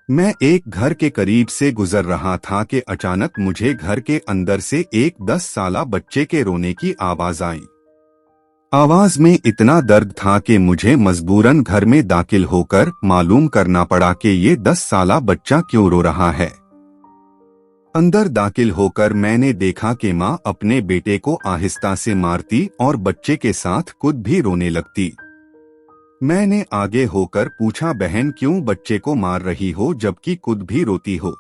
मैं एक घर के करीब से गुजर रहा था कि अचानक मुझे घर के अंदर से एक 10 साला बच्चे के रोने की आवाज आई। आवाज में इतना दर्द था कि मुझे मजबूरन घर में दाखिल होकर मालूम करना पड़ा कि ये 10 साला बच्चा क्यों रो रहा है। अंदर दाखिल होकर मैंने देखा कि माँ अपने बेटे को आहिस्ता से मारती और बच्चे के साथ खुद भी रोने लगती। मैंने आगे होकर पूछा, बहन क्यों बच्चे को मार रही हो जबकि खुद भी रोती हो।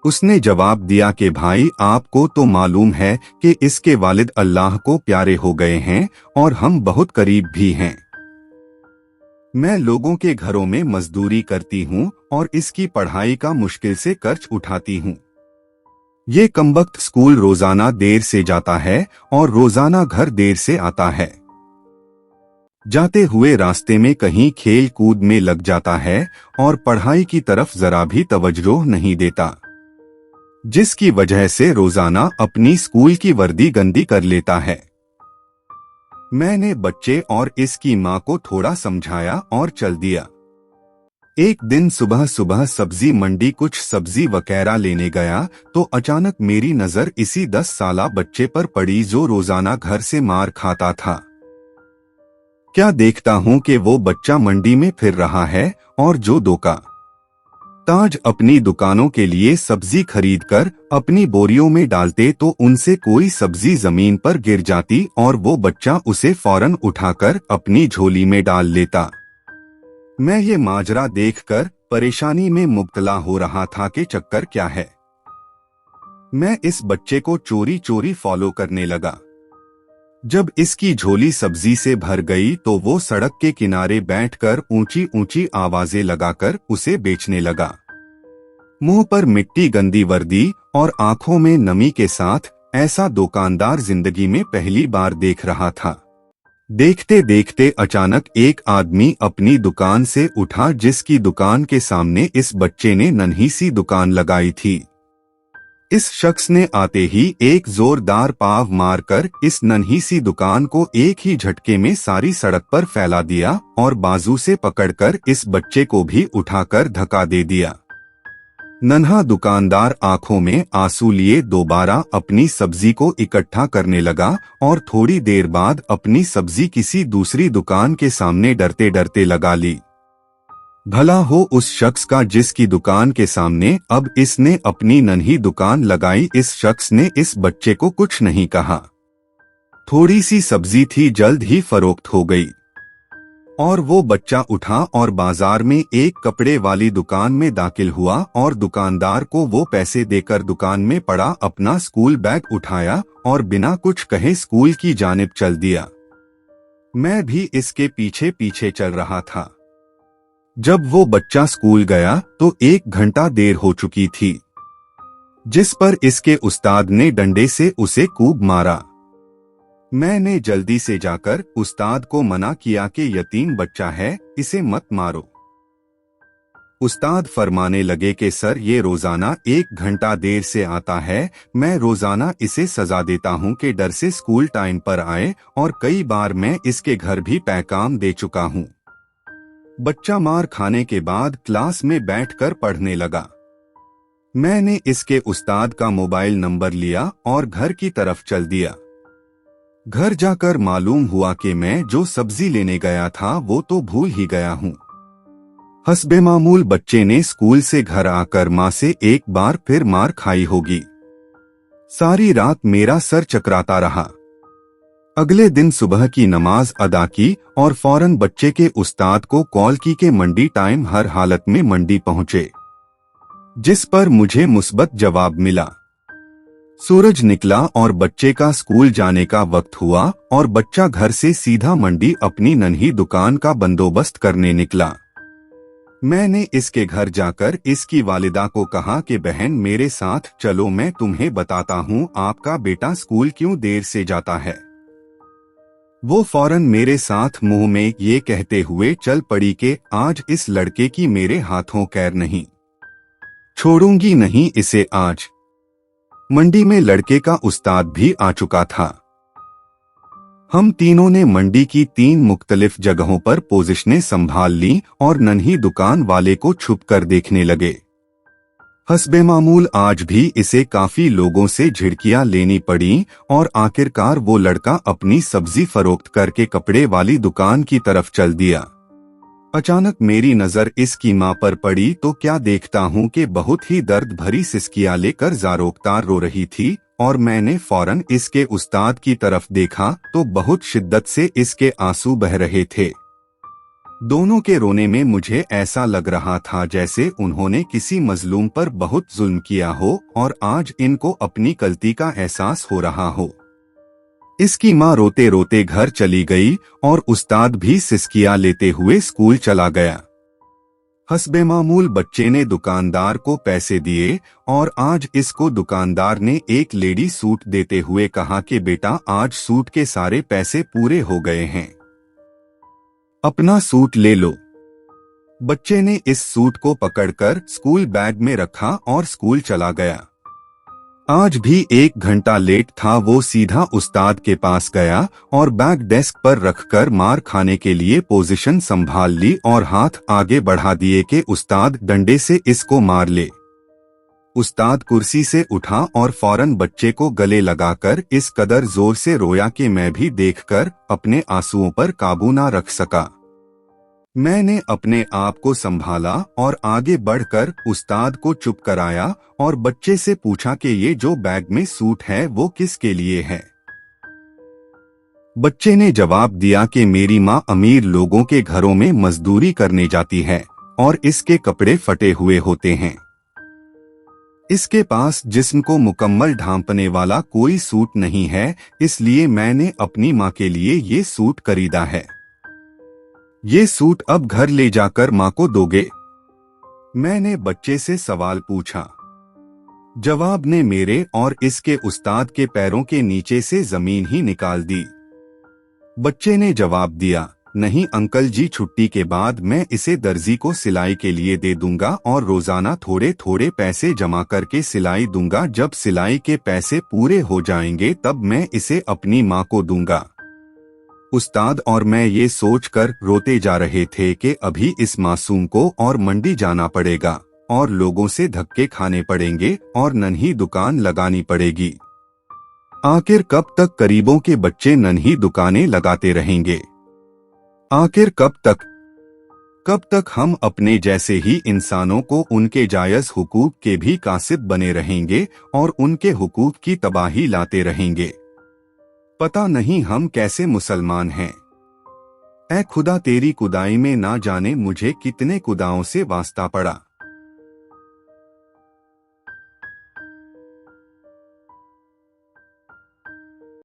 उसने जवाब दिया कि भाई आपको तो मालूम है कि इसके वालिद अल्लाह को प्यारे हो गए हैं और हम बहुत करीब भी हैं। मैं लोगों के घरों में मजदूरी करती हूँ और इसकी पढ़ाई का मुश्किल से कर्ज उठाती हूँ। ये कमबख्त स्कूल रोजाना देर से जाता है और रोजाना घर देर से आता है। जाते हुए रास्ते में कहीं खेल कूद में लग जाता है और पढ़ाई की तरफ जरा भी तवज्जो नहीं देता, जिसकी वजह से रोजाना अपनी स्कूल की वर्दी गंदी कर लेता है। मैंने बच्चे और इसकी माँ को थोड़ा समझाया और चल दिया। एक दिन सुबह सुबह सब्जी मंडी कुछ सब्जी वगैरह लेने गया तो अचानक मेरी नजर इसी 10 साला बच्चे पर पड़ी जो रोजाना घर से मार खाता था। क्या देखता हूँ कि वो बच्चा मंडी में फिर रहा है और जो दोका ताज अपनी दुकानों के लिए सब्जी खरीदकर अपनी बोरियों में डालते तो उनसे कोई सब्जी जमीन पर गिर जाती और वो बच्चा उसे फौरन उठाकर अपनी झोली में डाल लेता। मैं ये माजरा देखकर परेशानी में मुब्तला हो रहा था कि चक्कर क्या है। मैं इस बच्चे को चोरी चोरी फॉलो करने लगा। जब इसकी झोली सब्जी से भर गई तो वो सड़क के किनारे बैठकर ऊंची ऊंची आवाजें लगाकर उसे बेचने लगा। मुंह पर मिट्टी गंदी वर्दी और आंखों में नमी के साथ ऐसा दुकानदार जिंदगी में पहली बार देख रहा था। देखते देखते अचानक एक आदमी अपनी दुकान से उठा जिसकी दुकान के सामने इस बच्चे ने नन्ही सी दुकान लगाई थी। इस शख्स ने आते ही एक जोरदार पाव मारकर इस नन्ही सी दुकान को एक ही झटके में सारी सड़क पर फैला दिया और बाजू से पकड़कर इस बच्चे को भी उठाकर धक्का दे दिया। नन्हा दुकानदार आंखों में आंसू लिए दोबारा अपनी सब्जी को इकट्ठा करने लगा और थोड़ी देर बाद अपनी सब्जी किसी दूसरी दुकान के सामने डरते डरते लगा ली। भला हो उस शख्स का जिसकी दुकान के सामने अब इसने अपनी नन्ही दुकान लगाई। इस शख्स ने इस बच्चे को कुछ नहीं कहा। थोड़ी सी सब्जी थी, जल्द ही फरोख्त हो गई और वो बच्चा उठा और बाजार में एक कपड़े वाली दुकान में दाखिल हुआ और दुकानदार को वो पैसे देकर दुकान में पड़ा अपना स्कूल बैग उठाया और बिना कुछ कहे स्कूल की जानिब चल दिया। मैं भी इसके पीछे पीछे चल रहा था। जब वो बच्चा स्कूल गया तो 1 घंटा देर हो चुकी थी, जिस पर इसके उस्ताद ने डंडे से उसे खूब मारा। मैंने जल्दी से जाकर उस्ताद को मना किया कि यतीम बच्चा है, इसे मत मारो। उस्ताद फरमाने लगे कि सर ये रोजाना 1 घंटा देर से आता है, मैं रोजाना इसे सजा देता हूँ कि डर से स्कूल टाइम पर आए और कई बार मैं इसके घर भी पैगाम दे चुका हूँ। बच्चा मार खाने के बाद क्लास में बैठकर पढ़ने लगा। मैंने इसके उस्ताद का मोबाइल नंबर लिया और घर की तरफ चल दिया। घर जाकर मालूम हुआ कि मैं जो सब्जी लेने गया था वो तो भूल ही गया हूँ। हस्बे मामूल बच्चे ने स्कूल से घर आकर माँ से एक बार फिर मार खाई होगी। सारी रात मेरा सर चकराता रहा। अगले दिन सुबह की नमाज अदा की और फौरन बच्चे के उस्ताद को कॉल की कि मंडी टाइम हर हालत में मंडी पहुंचे, जिस पर मुझे मुस्बत जवाब मिला। सूरज निकला और बच्चे का स्कूल जाने का वक्त हुआ और बच्चा घर से सीधा मंडी अपनी नन्ही दुकान का बंदोबस्त करने निकला। मैंने इसके घर जाकर इसकी वालिदा को कहा कि बहन मेरे साथ चलो, मैं तुम्हें बताता हूँ आपका बेटा स्कूल क्यों देर से जाता है। वो फौरन मेरे साथ मुंह में ये कहते हुए चल पड़ी कि आज इस लड़के की मेरे हाथों खैर नहीं, छोड़ूंगी नहीं इसे आज। मंडी में लड़के का उस्ताद भी आ चुका था। हम तीनों ने मंडी की 3 मुख्तलिफ जगहों पर पोजीशनें संभाल ली और नन्ही दुकान वाले को छुप कर देखने लगे। हस्बे मामूल आज भी इसे काफी लोगों से झिड़कियां लेनी पड़ी और आखिरकार वो लड़का अपनी सब्जी फरोख्त करके कपड़े वाली दुकान की तरफ चल दिया। अचानक मेरी नजर इसकी मां पर पड़ी तो क्या देखता हूं कि बहुत ही दर्द भरी सिसकियां लेकर जारोकतार रो रही थी और मैंने फौरन इसके उस्ताद की तरफ देखा तो बहुत शिद्दत से इसके आंसू बह रहे थे। दोनों के रोने में मुझे ऐसा लग रहा था जैसे उन्होंने किसी मजलूम पर बहुत जुल्म किया हो और आज इनको अपनी गलती का एहसास हो रहा हो। इसकी मां रोते रोते घर चली गई और उस्ताद भी सिसकियां लेते हुए स्कूल चला गया। हस्बे मामूल बच्चे ने दुकानदार को पैसे दिए और आज इसको दुकानदार ने एक लेडी सूट देते हुए कहा कि बेटा आज सूट के सारे पैसे पूरे हो गए हैं, अपना सूट ले लो। बच्चे ने इस सूट को पकड़कर स्कूल बैग में रखा और स्कूल चला गया। आज भी 1 घंटा लेट था। वो सीधा उस्ताद के पास गया और बैग डेस्क पर रखकर मार खाने के लिए पोजीशन संभाल ली और हाथ आगे बढ़ा दिए कि उस्ताद डंडे से इसको मार ले। उस्ताद कुर्सी से उठा और फौरन बच्चे को गले लगाकर इस कदर जोर से रोया कि मैं भी देखकर अपने आंसुओं पर काबू ना रख सका। मैंने अपने आप को संभाला और आगे बढ़कर उस्ताद को चुप कराया और बच्चे से पूछा कि ये जो बैग में सूट है वो किसके लिए है। बच्चे ने जवाब दिया कि मेरी माँ अमीर लोगों के घरों में मजदूरी करने जाती है और इसके कपड़े फटे हुए होते हैं। इसके पास जिस्म को मुकम्मल ढांपने वाला कोई सूट नहीं है, इसलिए मैंने अपनी माँ के लिए ये सूट खरीदा है। ये सूट अब घर ले जाकर माँ को दोगे? मैंने बच्चे से सवाल पूछा। जवाब ने मेरे और इसके उस्ताद के पैरों के नीचे से जमीन ही निकाल दी। बच्चे ने जवाब दिया, नहीं अंकल जी, छुट्टी के बाद मैं इसे दर्जी को सिलाई के लिए दे दूंगा और रोजाना थोड़े थोड़े पैसे जमा करके सिलाई दूंगा। जब सिलाई के पैसे पूरे हो जाएंगे तब मैं इसे अपनी माँ को दूंगा। उस्ताद और मैं ये सोचकर रोते जा रहे थे कि अभी इस मासूम को और मंडी जाना पड़ेगा और लोगों से धक्के खाने पड़ेंगे और नन्ही दुकान लगानी पड़ेगी। आखिर कब तक गरीबों के बच्चे नन्ही दुकानें लगाते रहेंगे? आखिर कब तक हम अपने जैसे ही इंसानों को उनके जायज हुकूक के भी कासिब बने रहेंगे और उनके हुकूक की तबाही लाते रहेंगे? पता नहीं हम कैसे मुसलमान हैं। ऐ खुदा, तेरी खुदाई में ना जाने मुझे कितने खुदाओं से वास्ता पड़ा।